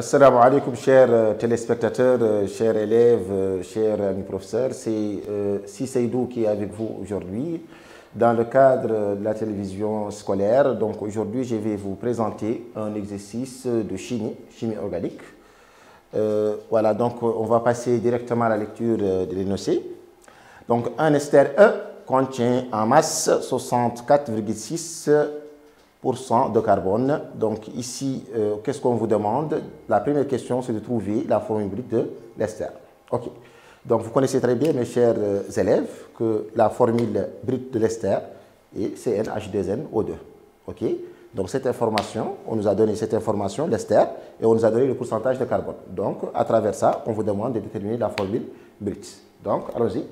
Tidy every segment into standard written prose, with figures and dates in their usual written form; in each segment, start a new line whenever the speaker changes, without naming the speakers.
Assalamu alaikum, chers téléspectateurs, chers élèves, chers amis professeurs. C'est Seydou qui est avec vous aujourd'hui dans le cadre de la télévision scolaire. Donc aujourd'hui, je vais vous présenter un exercice de chimie organique. Voilà, donc on va passer directement à la lecture de l'énoncé. Donc un ester E contient en masse 64,6% de carbone. Donc ici, qu'est-ce qu'on vous demande? La première question, c'est de trouver la formule brute de l'ester. Ok. Donc vous connaissez très bien, mes chers élèves, que la formule brute de l'ester est CnH2nO2. Ok. Donc cette information, on nous a donné cette information, l'ester, et on nous a donné le pourcentage de carbone. Donc à travers ça, on vous demande de déterminer la formule brute. Donc allons-y.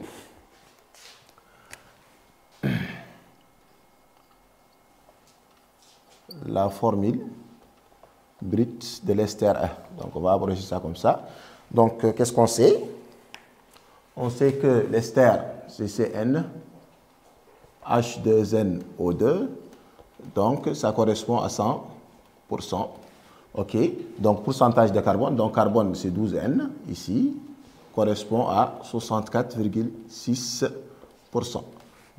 La formule brute de l'ester E. Donc, on va abréger ça comme ça. Donc, qu'est-ce qu'on sait? On sait que l'ester, c'est CnH2nO2. Donc, ça correspond à 100%. OK. Donc, pourcentage de carbone. Donc, carbone, c'est 12N. Ici, correspond à 64,6%.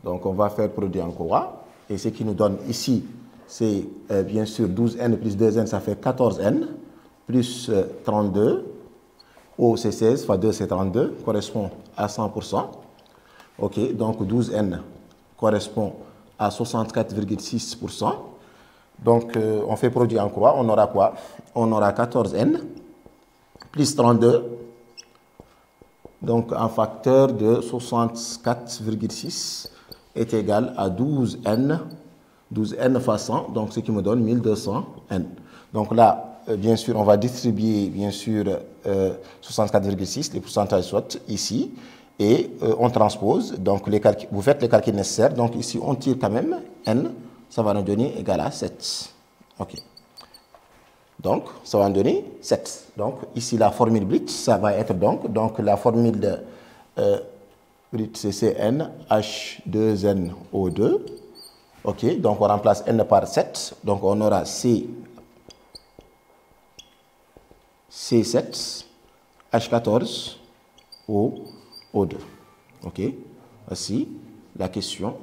Donc, on va faire produit en croix. Et ce qui nous donne ici, c'est bien sûr 12N plus 2N, ça fait 14N, plus 32, O c'est 16, fois 2 c'est 32, correspond à 100%. Ok, donc 12N correspond à 64,6%. Donc on fait produit en croix, on aura quoi? On aura 14N plus 32, donc un facteur de 64,6 est égal à 12N. 12N fois 100, donc ce qui me donne 1200N. Donc là, bien sûr, on va distribuer, bien sûr, 64,6, les pourcentages soit ici, et on transpose, donc vous faites les calculs nécessaires, donc ici on tire quand même N, ça va nous donner égal à 7. Ok. Donc, ça va nous donner 7. Donc, ici la formule brute, ça va être donc la formule brute, c'est CnH2nO2. Ok, donc on remplace N par 7, donc on aura C7, H14, O2. Ok, voici la question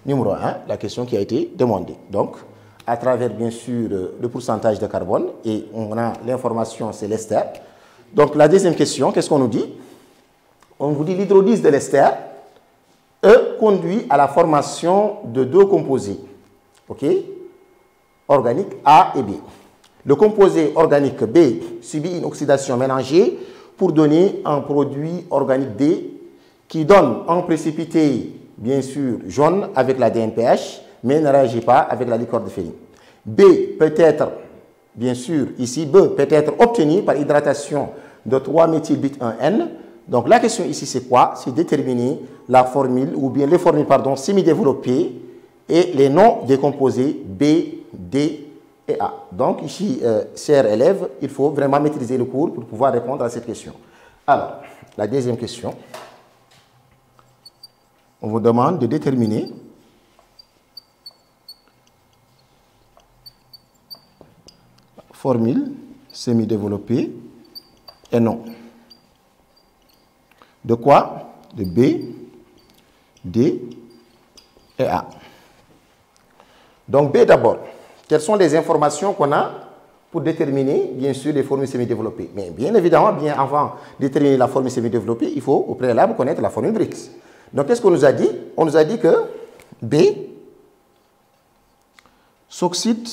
numéro 1, la question qui a été demandée. Donc, à travers bien sûr le pourcentage de carbone, et on a l'information, c'est l'ester. Donc, la deuxième question, qu'est-ce qu'on nous dit? On vous dit l'hydrolyse de l'ester E conduit à la formation de deux composés, ok, organiques A et B. Le composé organique B subit une oxydation mélangée pour donner un produit organique D qui donne un précipité, bien sûr, jaune avec la DNPH, mais ne réagit pas avec la liqueur de féline. B peut être, bien sûr, ici, B peut être obtenu par hydratation de 3-méthylbute-1N. Donc la question ici, c'est quoi? C'est déterminer la formule, ou bien les formules, pardon, semi-développées et les noms des composés B, D et A. Donc ici, chers élèves, il faut vraiment maîtriser le cours pour pouvoir répondre à cette question. Alors, la deuxième question, on vous demande de déterminer formule semi-développée et non. De quoi? De B, D et A. Donc B d'abord. Quelles sont les informations qu'on a pour déterminer, bien sûr, les formules semi-développées? Mais bien évidemment, bien avant de déterminer la formule semi-développée, il faut au préalable connaître la formule brute. Donc qu'est-ce qu'on nous a dit? On nous a dit que B s'oxyde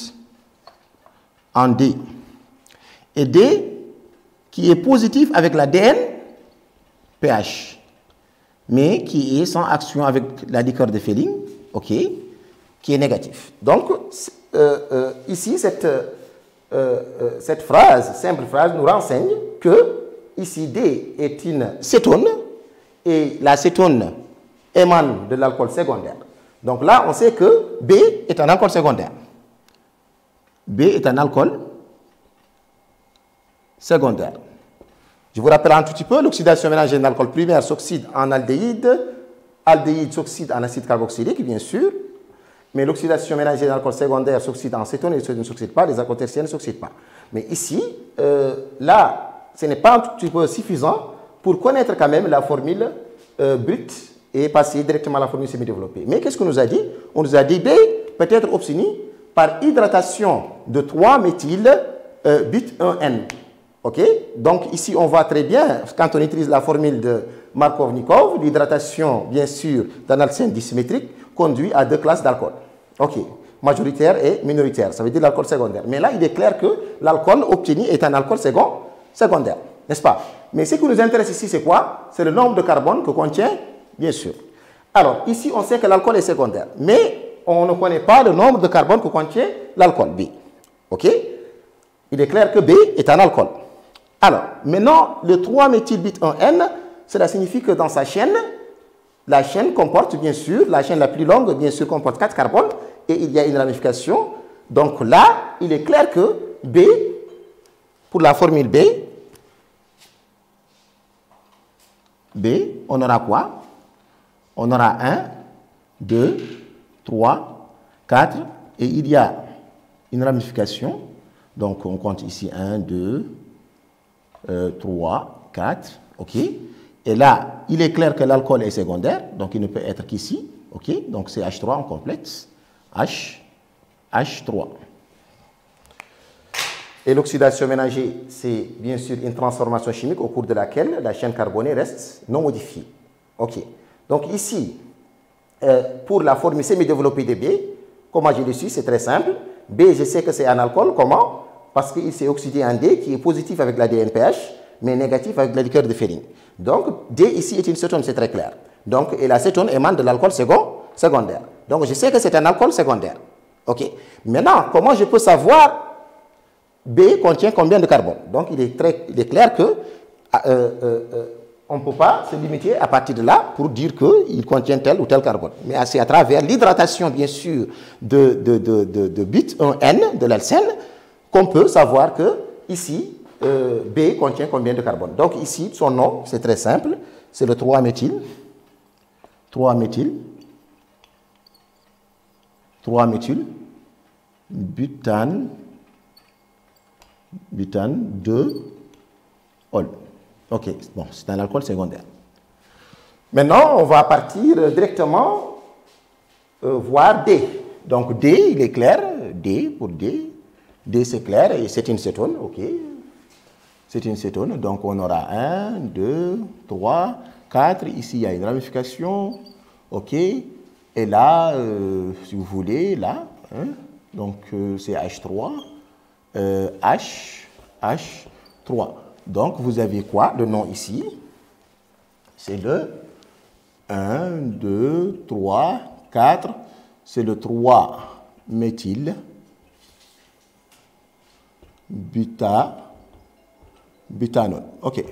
en D. Et D qui est positif avec la DNPH, mais qui est sans action avec la liqueur de féline, ok, qui est négatif. Donc, ici, cette phrase, simple phrase, nous renseigne que ici, D est une cétone, et la cétone émane de l'alcool secondaire. Donc là, on sait que B est un alcool secondaire. B est un alcool secondaire. Je vous rappelle un tout petit peu, l'oxydation mélangée d'un alcool primaire s'oxyde en aldéhyde, aldéhyde s'oxyde en acide carboxylique, bien sûr, mais l'oxydation mélangée d'un alcool secondaire s'oxyde en cétone et ne s'oxyde pas, les alcools tertiaires ne s'oxydent pas. Mais ici, là, ce n'est pas un tout petit peu suffisant pour connaître quand même la formule brute et passer directement à la formule semi-développée. Mais qu'est-ce qu'on nous a dit? On nous a dit B peut être obtenu par hydratation de 3-méthyl but 1N. OK? Donc ici, on voit très bien, quand on utilise la formule de Markovnikov, l'hydratation, bien sûr, d'un alcène dissymétrique conduit à 2 classes d'alcool. OK? Majoritaire et minoritaire, ça veut dire l'alcool secondaire. Mais là, il est clair que l'alcool obtenu est un alcool secondaire, n'est-ce pas? Mais ce qui nous intéresse ici, c'est quoi? C'est le nombre de carbone que contient, bien sûr. Alors, ici, on sait que l'alcool est secondaire, mais on ne connaît pas le nombre de carbone que contient l'alcool, B. OK? Il est clair que B est un alcool. Alors, maintenant, le 3-méthylbut-1N, cela signifie que dans sa chaîne, la chaîne comporte, bien sûr, la chaîne la plus longue, bien sûr, comporte 4 carbones, et il y a une ramification. Donc là, il est clair que B, pour la formule B, on aura quoi? On aura 1, 2, 3, 4, et il y a une ramification. Donc on compte ici 1, 2, 3, 4, ok? Et là, il est clair que l'alcool est secondaire, donc il ne peut être qu'ici, ok? Donc c'est H3 en complète, H3. Et l'oxydation ménagée, c'est bien sûr une transformation chimique au cours de laquelle la chaîne carbonée reste non modifiée. Ok. Donc ici, pour la formule semi-développée de B, comment je le suis, c'est très simple. B, je sais que c'est un alcool. Comment? Parce qu'il s'est oxydé en D qui est positif avec la DNPH, mais négatif avec la liqueur de Ferring. Donc D ici est une cétone, c'est très clair. Donc, et la cétone émane de l'alcool secondaire. Donc je sais que c'est un alcool secondaire. Ok. Maintenant, comment je peux savoir B contient combien de carbone? Donc il est clair que on ne peut pas se limiter à partir de là pour dire qu'il contient tel ou tel carbone. Mais c'est à travers l'hydratation, bien sûr, de but 1N de l'alcène qu'on peut savoir que ici, B contient combien de carbone. Donc ici, son nom, c'est très simple, c'est le 3-méthyl. 3-méthyl butane 2-ol. Ok, bon, c'est un alcool secondaire. Maintenant, on va partir directement voir D. Donc D, il est clair, D pour D. D, c'est clair, et c'est une cétone, ok. C'est une cétone, donc on aura 1, 2, 3, 4. Ici, il y a une ramification, ok. Et là, si vous voulez, là, hein, donc c'est H3. H3. Donc, vous avez quoi? Le nom ici, c'est le 1, 2, 3, 4. C'est le 3-méthyl butanol. OK.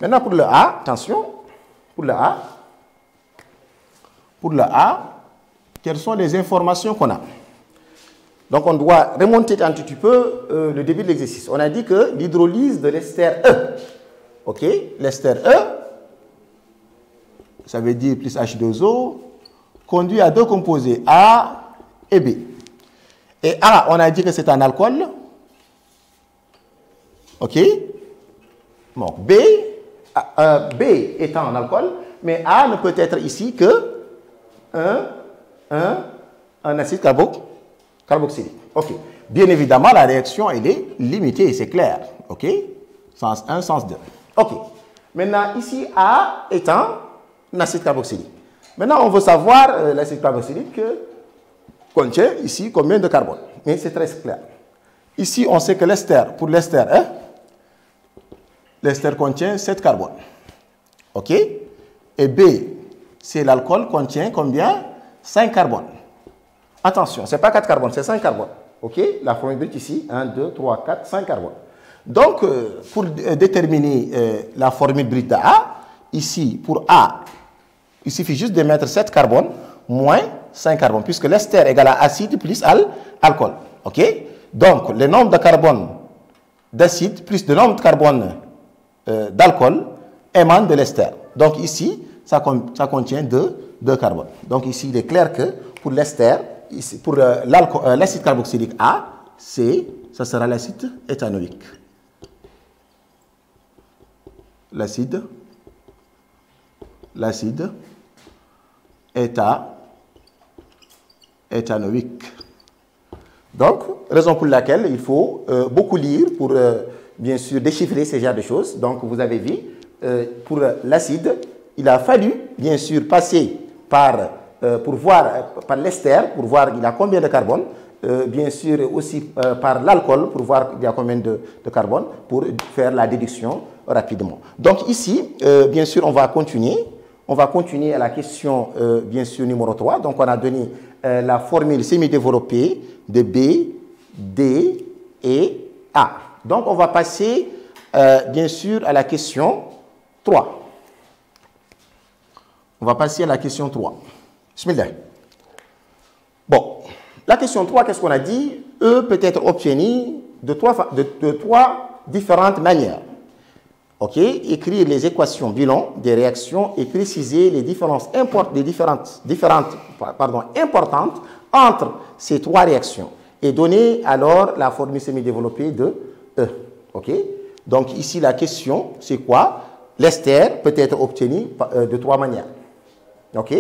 Maintenant, pour le A, attention, pour le A, quelles sont les informations qu'on a? Donc, on doit remonter un petit peu le début de l'exercice. On a dit que l'hydrolyse de l'ester E, ok, l'ester E, ça veut dire plus H2O, conduit à deux composés, A et B. Et A, on a dit que c'est un alcool, ok. Donc, B étant un alcool, mais A ne peut être ici que un acide carboxylique. Ok. Bien évidemment, la réaction, elle est limitée, c'est clair. Ok. Sens 1, sens 2. Ok. Maintenant, ici, A étant un acide carboxylique. Maintenant, on veut savoir l'acide carboxylique contient ici combien de carbone. Mais c'est très clair. Ici, on sait que l'ester, pour l'ester, hein, l'ester contient 7 carbones. Ok. Et B, c'est l'alcool, contient combien? 5 carbones. Attention, ce n'est pas 4 carbones, c'est 5 carbones. OK? La formule brute ici, 1, 2, 3, 4, 5 carbones. Donc, pour déterminer la formule brute de A, ici, pour A, il suffit juste de mettre 7 carbones moins 5 carbones, puisque l'ester égale à acide plus alcool. OK? Donc, le nombre de carbone d'acide plus le nombre de carbone d'alcool émane de l'ester. Donc, ici, ça contient 2 carbones. Donc, ici, il est clair que pour l'ester, pour l'acide carboxylique A, ça sera l'acide éthanoïque. l'acide éthanoïque. Donc, raison pour laquelle il faut beaucoup lire pour, bien sûr, déchiffrer ce genre de choses. Donc, vous avez vu, pour l'acide, il a fallu, bien sûr, passer par, par l'ester, pour voir il a combien de carbone, bien sûr aussi par l'alcool, pour voir il y a combien de carbone, pour faire la déduction rapidement. Donc, ici, bien sûr, on va continuer. On va continuer à la question, bien sûr, numéro 3. Donc, on a donné la formule semi-développée de B, D et A. Donc, on va passer, bien sûr, à la question 3. On va passer à la question 3. Bismillah. Bon, la question 3, qu'est-ce qu'on a dit? E peut être obtenu de trois différentes manières. OK, écrire les équations bilan des réactions et préciser les différences importantes entre ces trois réactions et donner alors la formule semi-développée de E. OK, donc ici la question c'est quoi? L'ester peut être obtenu de trois manières. OK,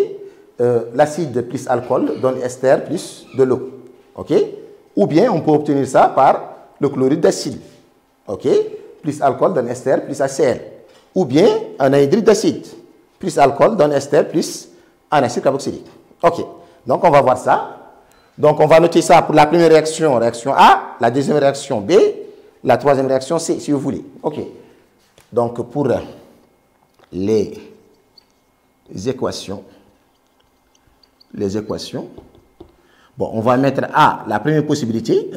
l'acide plus alcool donne ester plus de l'eau. OK, ou bien on peut obtenir ça par le chlorure d'acide. OK, plus alcool donne ester plus HCl. Ou bien un anhydride d'acide plus alcool donne ester plus un acide carboxylique. OK. Donc, on va voir ça. Donc, on va noter ça pour la première réaction, réaction A, la deuxième réaction B, la troisième réaction C, si vous voulez. OK. Donc, pour les équations, bon, on va mettre A, la première possibilité,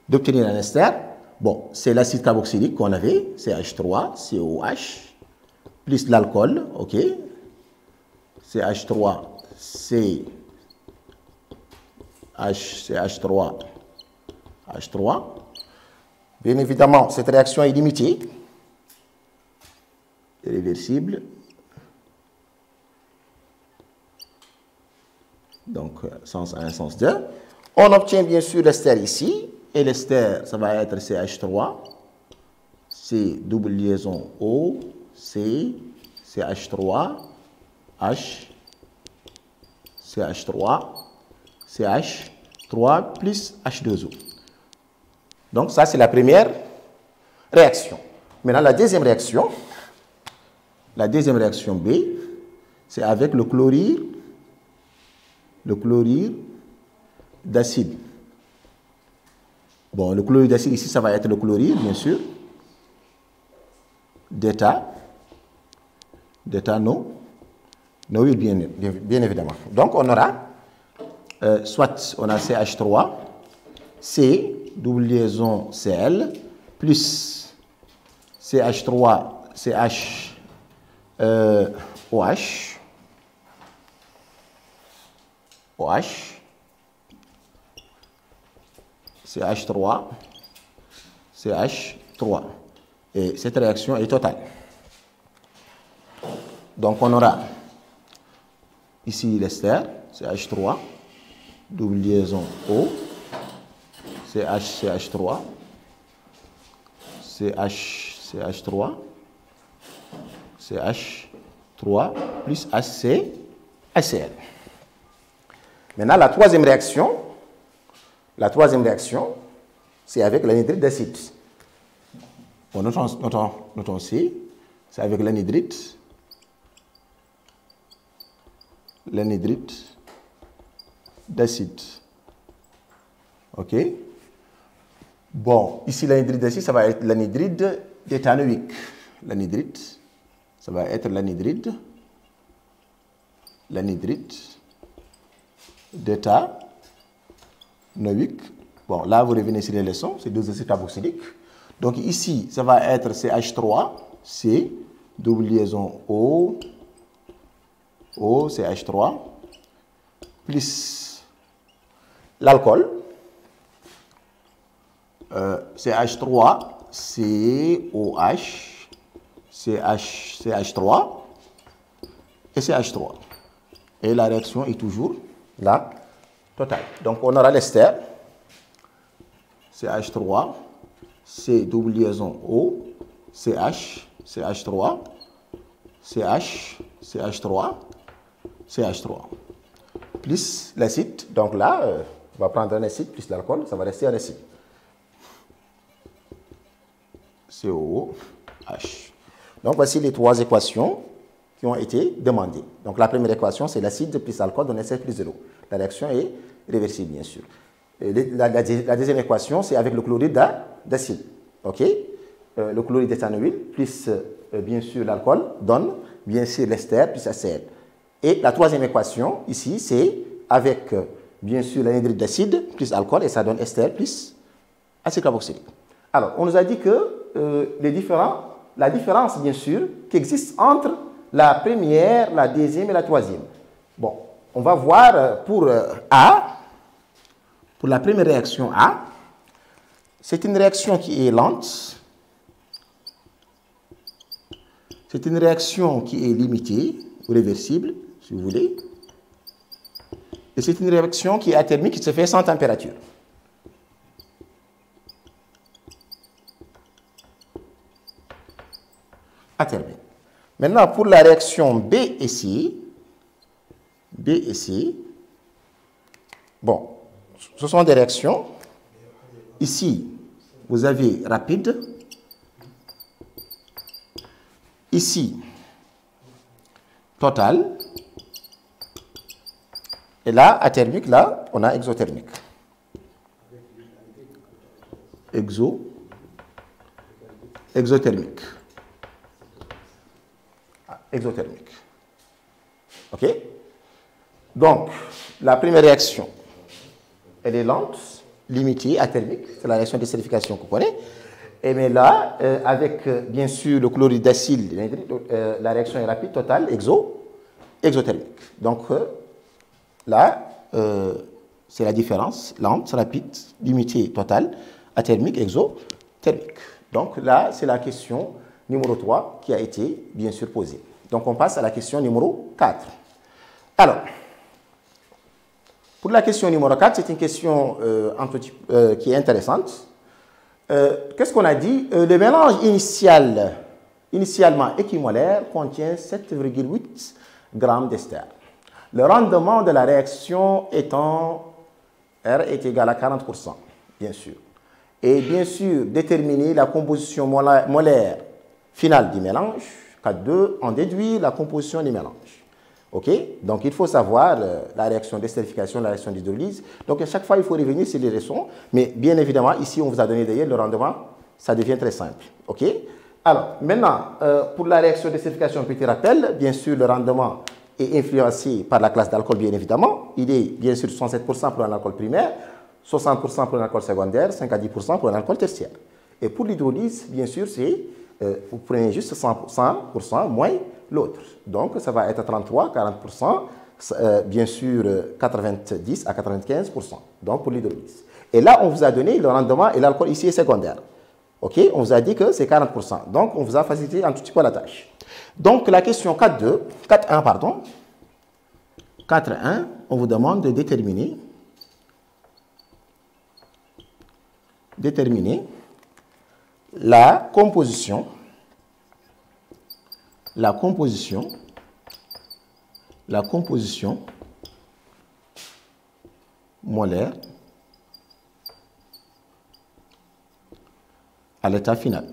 d'obtenir un ester. Bon, c'est l'acide carboxylique qu'on avait, CH3, COH, plus l'alcool, OK. CH3, CH3, H3. Bien évidemment, cette réaction est limitée, irréversible. Donc, sens 1, sens 2. On obtient bien sûr l'ester ici. Et l'ester, ça va être CH3, C double liaison O, C, CH3, H, CH3, CH3 plus H2O. Donc ça, c'est la première réaction. Maintenant, la deuxième réaction B, c'est avec le chlorure d'acide. Bon, le chlorure d'acide ici, ça va être le chlorure, bien sûr, d'éthanoïde, bien évidemment. Donc, on aura, soit on a CH3, C, double liaison Cl, plus CH3, CH, OH, CH3, CH3. Et cette réaction est totale. Donc, on aura ici l'ester, CH3, double liaison O, CH3, CH3, CH3 plus HCl. Maintenant, la troisième réaction, c'est avec l'anhydride d'acide. Bon, notons C, c'est avec l'anhydride d'acide. OK? Bon, ici, l'anhydride d'acide, ça va être l'anhydride d'éthanoïque. L'anhydride, ça va être l'anhydride d'éthanoïque. Bon, là, vous revenez sur les leçons, c'est deux acides carboxyliques. Donc, ici, ça va être CH3, C, double liaison O, CH3, plus l'alcool, CH3, COH, CH3 et CH3. Et la réaction est toujours là, totale. Donc, on aura l'ester, CH3, C double liaison O, CH, CH3, CH, CH3, CH3. Plus l'acide. Donc là, on va prendre un acide plus l'alcool, ça va rester un acide. COOH. Donc voici les trois équations qui ont été demandées. Donc la première équation, c'est l'acide plus l'alcool donne SF plus de l'eau. La réaction est réversible, bien sûr. Et la deuxième équation, c'est avec le chlorure d'acide. OK? Le chlorure d'éthanoïl plus, bien sûr, l'alcool donne, bien sûr, l'ester plus HCl. Et la troisième équation, ici, c'est avec, bien sûr, l'anhydride d'acide plus alcool, et ça donne ester plus acide carboxylique. Alors, on nous a dit que la différence, bien sûr, qui existe entre la première, la deuxième et la troisième. Bon, on va voir pour A, pour la première réaction A, c'est une réaction qui est lente, c'est une réaction qui est limitée ou réversible, si vous voulez, et c'est une réaction qui est athermique, qui se fait sans température. Athermique. Maintenant, pour la réaction B et C, bon, ce sont des réactions. Ici, vous avez rapide. Ici, total. Et là, athermique, là, on a exothermique. Exothermique. Exothermique. OK? Donc, la première réaction, elle est lente, limitée, athermique. C'est la réaction d'estérification qu'on connaît. Et mais là, avec, bien sûr, le chlorure d'acide, la réaction est rapide, totale, exothermique. Donc, là, c'est la différence, lente, rapide, limitée, totale, athermique, exothermique. Donc, là, c'est la question numéro 3 qui a été, bien sûr, posée. Donc, on passe à la question numéro 4. Alors, pour la question numéro 4, c'est une question qui est intéressante. Qu'est-ce qu'on a dit? Le mélange initialement équimolaire contient 7,8 g d'ester. Le rendement de la réaction étant R est égal à 40%, bien sûr. Et bien sûr, déterminer la composition molaire finale du mélange. 4.2, on déduit la composition du mélange. OK? Donc, il faut savoir la réaction d'estérification, la réaction d'hydrolyse. Donc, à chaque fois, il faut revenir sur les leçons. Mais bien évidemment, ici, on vous a donné d'ailleurs le rendement. Ça devient très simple. OK? Alors, maintenant, pour la réaction d'estérification, petit rappel, bien sûr, le rendement est influencé par la classe d'alcool, bien évidemment. Il est, bien sûr, 67% pour un alcool primaire, 60% pour un alcool secondaire, 5 à 10% pour un alcool tertiaire. Et pour l'hydrolyse, bien sûr, c'est vous prenez juste 100% moins l'autre. Donc, ça va être 33, 40%, bien sûr 90 à 95%. Donc, pour l'hydrolyse. Et là, on vous a donné le rendement et l'alcool ici est secondaire. OK? On vous a dit que c'est 40%. Donc, on vous a facilité un tout petit peu la tâche. Donc, la question 4.1, pardon. 4.1, on vous demande de déterminer la composition molaire à l'état final.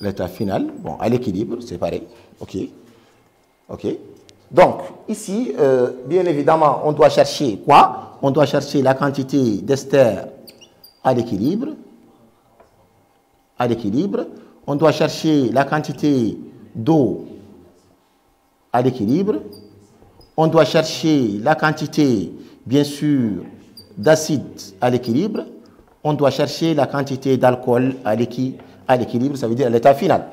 L'état final, bon, à l'équilibre, c'est pareil. OK. OK. Donc, ici, bien évidemment, on doit chercher quoi? On doit chercher la quantité d'ester à l'équilibre. On doit chercher la quantité d'eau à l'équilibre. On doit chercher la quantité, bien sûr, d'acide à l'équilibre. On doit chercher la quantité d'alcool à l'équilibre, ça veut dire à l'état final.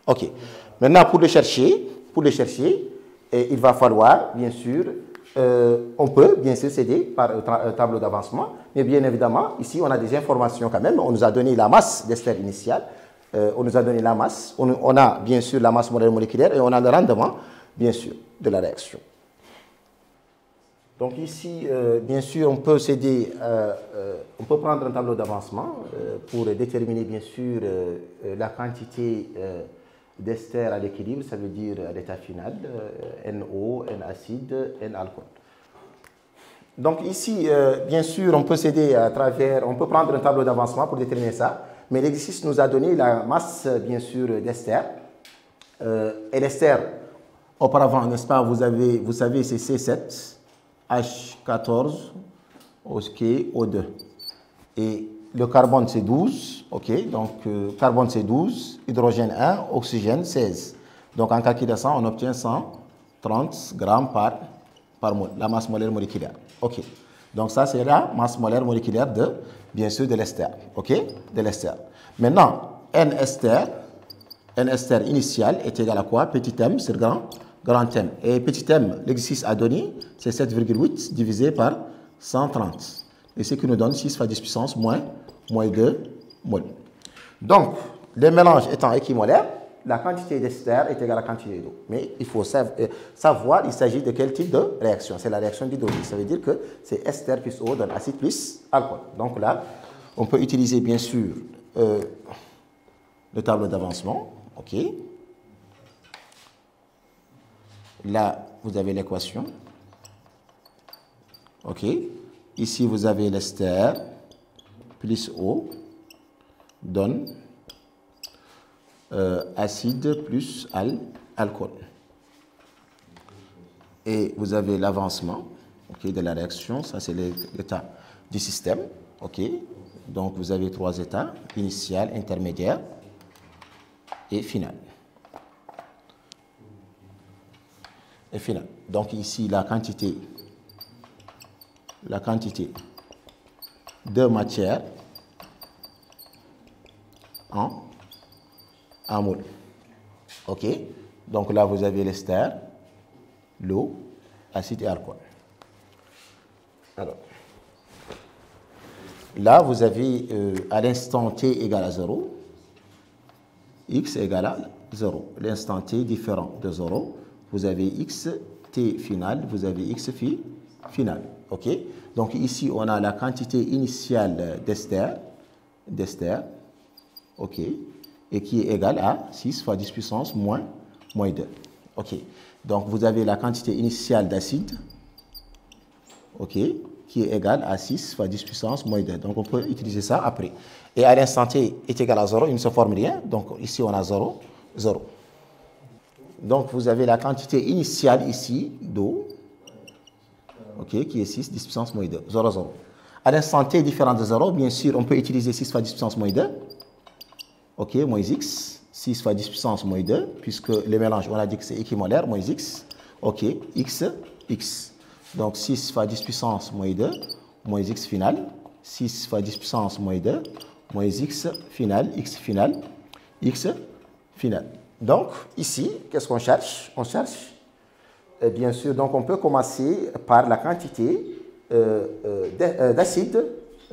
OK. Maintenant, pour le chercher, il va falloir, bien sûr, on peut bien sûr s'aider par un tableau d'avancement, mais bien évidemment, ici, on a des informations quand même. On nous a donné la masse d'ester initiale, on nous a donné la masse, on a bien sûr la masse moléculaire et on a le rendement, bien sûr, de la réaction. Donc ici, bien sûr, on peut on peut prendre un tableau d'avancement pour déterminer bien sûr la quantité d'ester à l'équilibre, ça veut dire à l'état final, NO, N acide, N alcool. Donc ici, bien sûr, on peut on peut prendre un tableau d'avancement pour déterminer ça, mais l'exercice nous a donné la masse, bien sûr, d'ester. Et l'ester, auparavant, n'est-ce pas, vous savez, c'est C7. H14, OK, O2. Et le carbone, c'est 12, OK, donc carbone, c'est 12, hydrogène 1, oxygène 16. Donc en calculant ça, on obtient 130 grammes par mol, la masse molaire moléculaire. OK, donc ça, c'est la masse molaire moléculaire bien sûr, de l'ester, OK, de l'ester. Maintenant, N-ester initial est égal à quoi? Petit m, c'est le grand M. Et petit m, l'exercice a donné, c'est 7,8 divisé par 130. Et ce qui nous donne 6 fois 10 puissance moins 2 mol. Donc, le mélange étant équimolaire, la quantité d'ester est égale à la quantité d'eau. Mais il faut savoir, il s'agit de quel type de réaction? C'est la réaction d'hydrolyse. Ça veut dire que c'est ester plus eau donne acide plus alcool. Donc là, on peut utiliser bien sûr le tableau d'avancement. OK. Là, vous avez l'équation. OK. Ici, vous avez l'ester plus eau donne acide plus alcool. Et vous avez l'avancement, OK, de la réaction. Ça, c'est l'état du système. OK. Donc, vous avez 3 états, initial, intermédiaire et final. Et final. Donc ici, la quantité de matière en mol. OK? Donc là, vous avez l'ester, l'eau, acide et alcool. Alors, là, vous avez à l'instant t égale à 0, x égale à 0. L'instant t différent de 0. Vous avez x t final, vous avez x final. OK? Donc ici, on a la quantité initiale d'ester, OK, et qui est égale à 6 fois 10 puissance moins 2. OK? Donc vous avez la quantité initiale d'acide, OK, qui est égale à 6 fois 10 puissance moins 2. Donc on peut utiliser ça après. Et à l'instant t est égal à 0, il ne se forme rien. Donc ici, on a 0, 0. Donc, vous avez la quantité initiale ici d'eau, OK, qui est 6, 10 puissance moins 2, 0, 0. À l'instant t différent de 0, bien sûr, on peut utiliser 6 fois 10 puissance moins 2, OK, moins x, 6 fois 10 puissance moins 2, puisque le mélange, on a dit que c'est équimolaire, moins x, OK, x. Donc, 6 fois 10 puissance moins 2, moins x final, 6 fois 10 puissance moins 2, moins x final. Donc, ici, qu'est-ce qu'on cherche? On cherche, bien sûr, donc on peut commencer par la quantité d'acide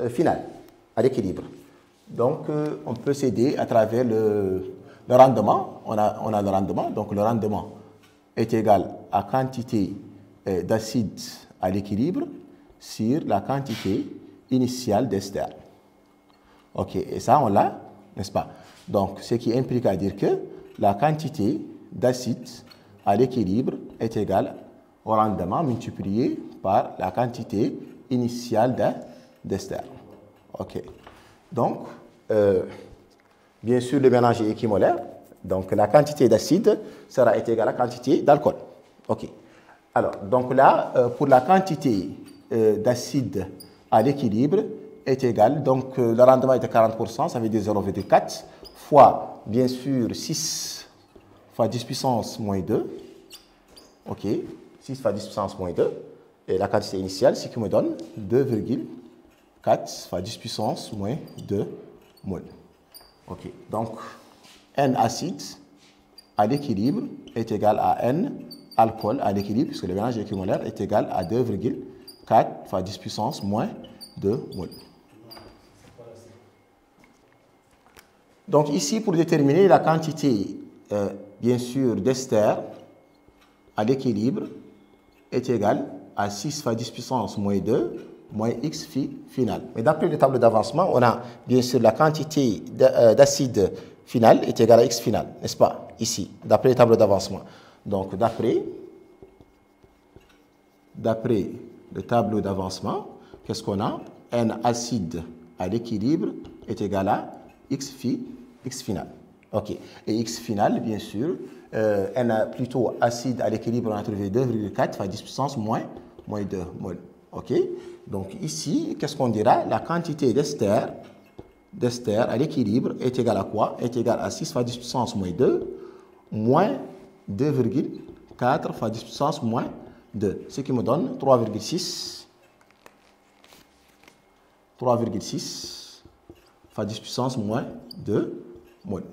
final à l'équilibre. Donc, on peut s'aider à travers le rendement. On a le rendement. Donc, le rendement est égal à quantité d'acide à l'équilibre sur la quantité initiale d'ester. OK, et ça, on l'a, n'est-ce pas? Donc, ce qui implique à dire que la quantité d'acide à l'équilibre est égale au rendement multiplié par la quantité initiale d'ester. OK. Donc, bien sûr, le mélange est équimolaire. Donc, la quantité d'acide sera égale à la quantité d'alcool. OK. Alors, donc là, pour la quantité d'acide à l'équilibre est égale, donc le rendement est de 40%, ça veut dire 0,4 fois, bien sûr, 6 fois 10 puissance moins 2. OK, 6 fois 10 puissance moins 2. Et la quantité initiale, ce qui me donne 2,4 fois 10 puissance moins 2 mol. OK, donc N acide à l'équilibre est égal à N alcool à l'équilibre, puisque le mélange équimolaire est égal à 2,4 fois 10 puissance moins 2 mol. Donc ici, pour déterminer la quantité, bien sûr, d'ester à l'équilibre est égale à 6 fois 10 puissance moins 2 moins x final. Mais d'après le tableau d'avancement, on a bien sûr la quantité d'acide final est égale à x final, n'est-ce pas? Ici, d'après le tableau d'avancement. Donc, d'après le tableau d'avancement, qu'est-ce qu'on a? N acide à l'équilibre est égal à x final. OK. Et x final, bien sûr, N plutôt acide à l'équilibre, on a trouvé 2,4 fois 10 puissance moins 2 mol. OK. Donc ici, qu'est-ce qu'on dira? La quantité d'ester à l'équilibre est égale à quoi? Est égale à 6 fois 10 puissance moins 2 moins 2,4 fois 10 puissance moins 2. Ce qui me donne 3,6 fois 10 puissance moins 2 mol.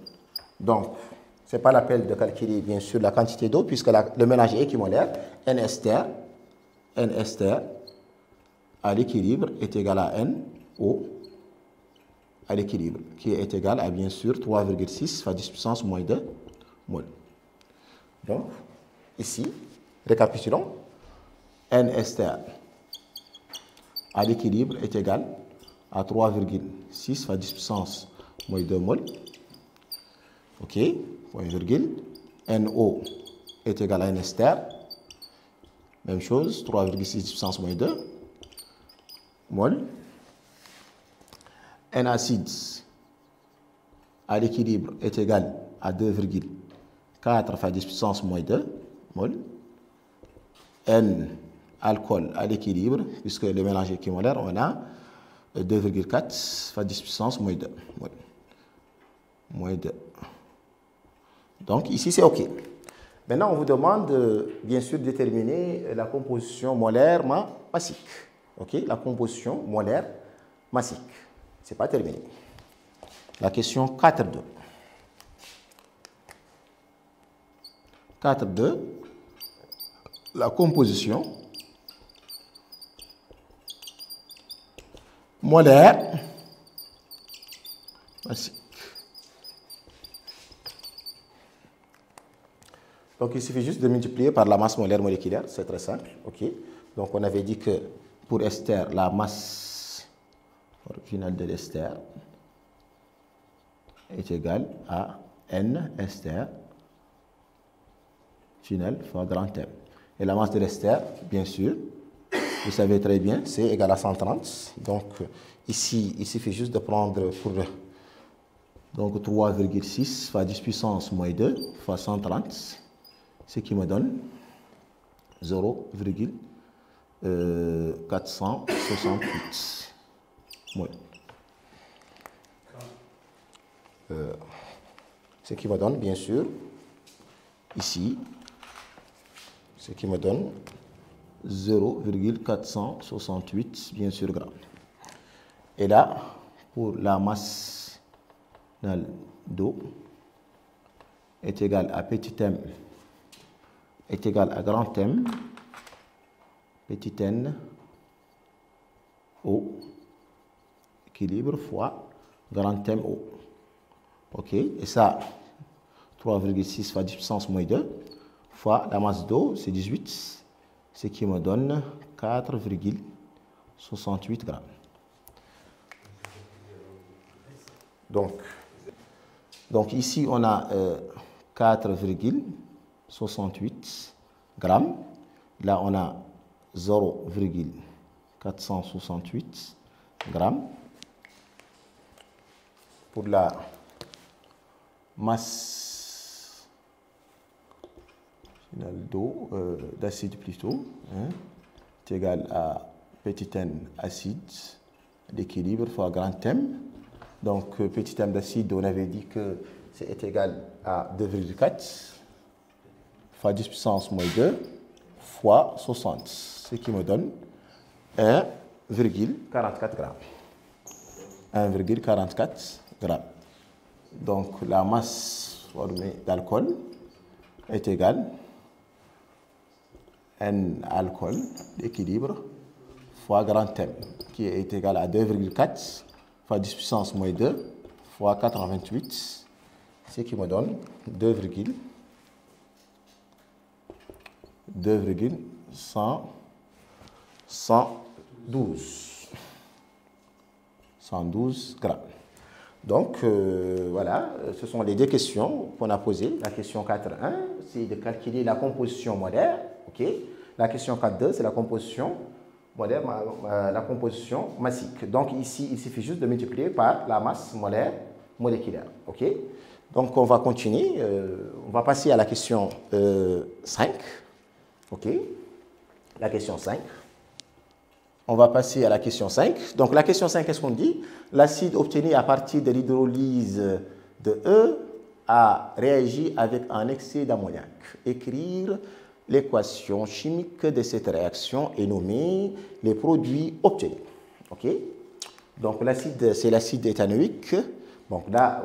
Donc, ce n'est pas la peine de calculer, bien sûr, la quantité d'eau, puisque le mélange est équimolaire. N ester à l'équilibre est égal à N eau à l'équilibre, qui est égal à, bien sûr, 3,6 fois 10 puissance moins 2 mol. Donc, ici, récapitulons. N ester à l'équilibre est égal à 3,6 fois 10 puissance moins 2 mol. OK, point virgule. NO est égal à N ester. Même chose, 3,6 puissance moins 2 mol. N acide à l'équilibre est égal à 2,4 fois 10 puissance moins 2 mol. N alcool à l'équilibre, puisque le mélange est équimolaire, on a 2,4 fois 10 puissance moins 2 mol. Moins 2. Donc ici c'est OK. Maintenant on vous demande bien sûr de déterminer la composition molaire massique. OK, la composition molaire massique. Ce n'est pas terminé. La question 4.2. 4.2. La composition molaire massique. Donc, il suffit juste de multiplier par la masse molaire moléculaire, c'est très simple. OK. Donc, on avait dit que pour ester, la masse finale de l'ester est égale à N ester final fois grand M. Et la masse de l'ester, bien sûr, vous savez très bien, c'est égal à 130. Donc, ici, il suffit juste de prendre pour donc 3,6 fois 10 puissance moins 2 fois 130. Ce qui me donne 0,468 mol. Ce qui me donne, bien sûr, ici, ce qui me donne 0,468, bien sûr, grammes. Et là, pour la masse d'eau est égale à petit m est égal à grand M, petit n, O, équilibre fois grand M, O. OK, et ça, 3,6 fois 10 puissance moins 2, fois la masse d'eau, c'est 18, ce qui me donne 4,68 grammes. Donc ici, on a 4,68 grammes. Là, on a 0,468 grammes. Pour la masse finale d'eau, d'acide plutôt, est égale à petit n acide, l'équilibre fois grand M. Donc, petit m d'acide, on avait dit que c'est égal à 2,4 fois 10 puissance moins 2 fois 60, ce qui me donne 1,44 grammes. 1,44 grammes. Donc, la masse formée d'alcool est égale N alcool, l'équilibre, fois grand M, qui est égal à 2,4 fois 10 puissance moins 2 fois 4,28, ce qui me donne 2,168 112 grammes. Donc, voilà, ce sont les deux questions qu'on a posées. La question 4.1, c'est de calculer la composition molaire. OK. La question 4.2, c'est la composition molaire, la composition massique. Donc, ici, il suffit juste de multiplier par la masse molaire moléculaire. OK. Donc, on va continuer. On va passer à la question 5. OK. La question 5. On va passer à la question 5. Donc, la question 5, qu'est-ce qu'on dit? L'acide obtenu à partir de l'hydrolyse de E a réagi avec un excès d'ammoniac. Écrire l'équation chimique de cette réaction et nommer les produits obtenus. OK? Donc, l'acide, c'est l'acide éthanoïque. Donc, là,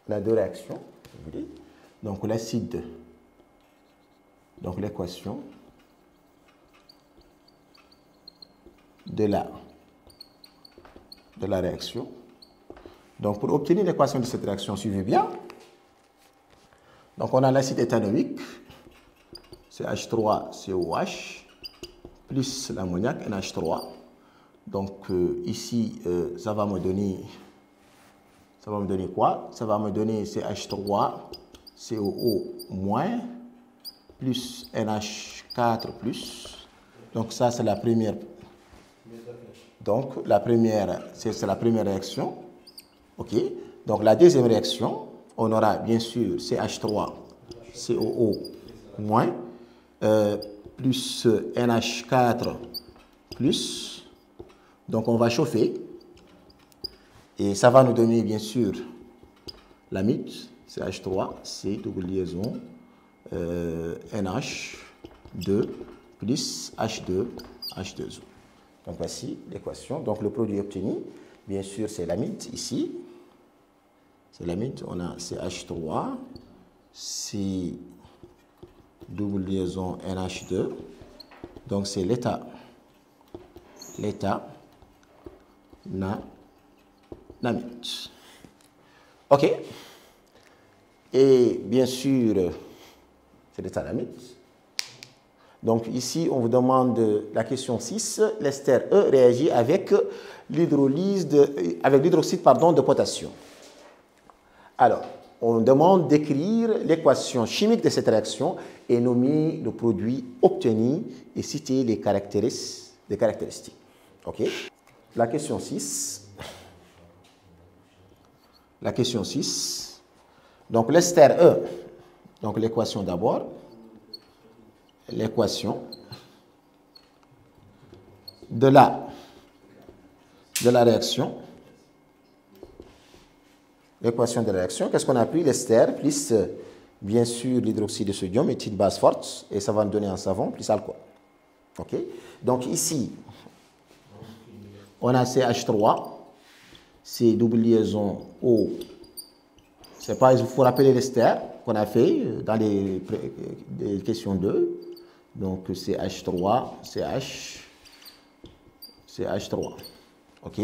on a deux réactions. Donc, l'acide, donc l'équation de la réaction. Donc, pour obtenir l'équation de cette réaction, suivez bien. Donc, on a l'acide éthanoïque, c'est H3COH, plus l'ammoniac, NH3. Donc, ici, ça va me donner quoi? Ça va me donner CH3COO-, plus NH4+. Donc, ça, c'est la première. Donc, c'est la première réaction. OK. Donc, la deuxième réaction, on aura bien sûr CH3COO-, plus NH4+. Donc, on va chauffer. Et ça va nous donner, bien sûr, l'amide, CH3, C, double liaison, NH2, plus H2, H2O. Donc, voici l'équation. Donc, le produit obtenu, bien sûr, c'est l'amide ici. C'est l'amide. On a CH3, C, double liaison, NH2. Donc, c'est l'état namide. OK. Et bien sûr, c'est l'état namide. Donc ici, on vous demande la question 6. L'ester E réagit avec l'hydrolyse avec l'hydroxyde de potassium. Alors, on demande d'écrire l'équation chimique de cette réaction et nommer le produit obtenu et citer les caractéristiques. OK. La question 6. La question 6. Donc l'ester E, donc l'équation d'abord. L'équation de la réaction. L'équation de la réaction, qu'est-ce qu'on a pris? L'ester plus, bien sûr, l'hydroxyde de sodium est une base forte et ça va nous donner un savon plus alcool. OK? Donc ici, on a CH3, c'est double liaison O. C'est pas, il faut rappeler l'ester qu'on a fait dans les questions 2. Donc, c'est H3, CH3. OK?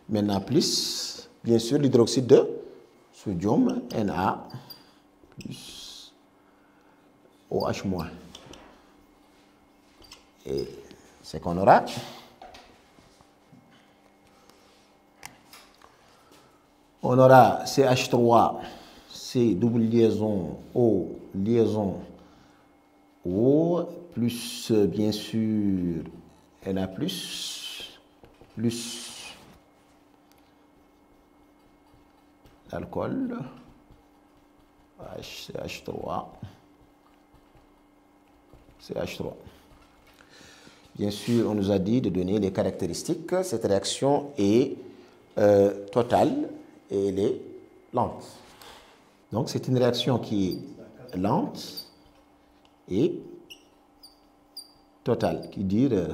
Maintenant, plus, bien sûr, l'hydroxyde de sodium, Na, plus OH-. Et c'est qu'on aura. On aura CH3, C, double liaison, O, liaison, O, plus, bien sûr, Na+, plus l'alcool, CH3, CH3. Bien sûr, on nous a dit de donner les caractéristiques. Cette réaction est totale et elle est lente. Donc, c'est une réaction qui est lente et totale, qui dure à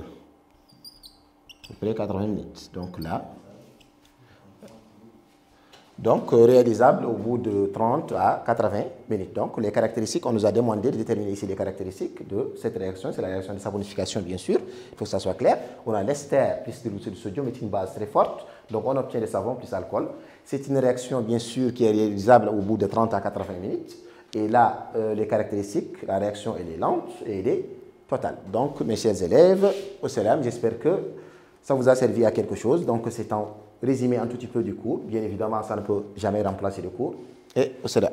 peu près 80 minutes. Donc là, réalisable au bout de 30 à 80 minutes. Donc, les caractéristiques, on nous a demandé de déterminer ici les caractéristiques de cette réaction. C'est la réaction de savonification, bien sûr. Il faut que ça soit clair. On a l'ester plus l'hydroxyde de sodium est une base très forte. Donc, on obtient le savon plus alcool. C'est une réaction, bien sûr, qui est réalisable au bout de 30 à 80 minutes. Et là, les caractéristiques, la réaction, elle est lente et elle est total. Donc, mes chers élèves, au salam, j'espère que ça vous a servi à quelque chose. Donc, c'est un résumé un tout petit peu du cours. Bien évidemment, ça ne peut jamais remplacer le cours. Et au salam.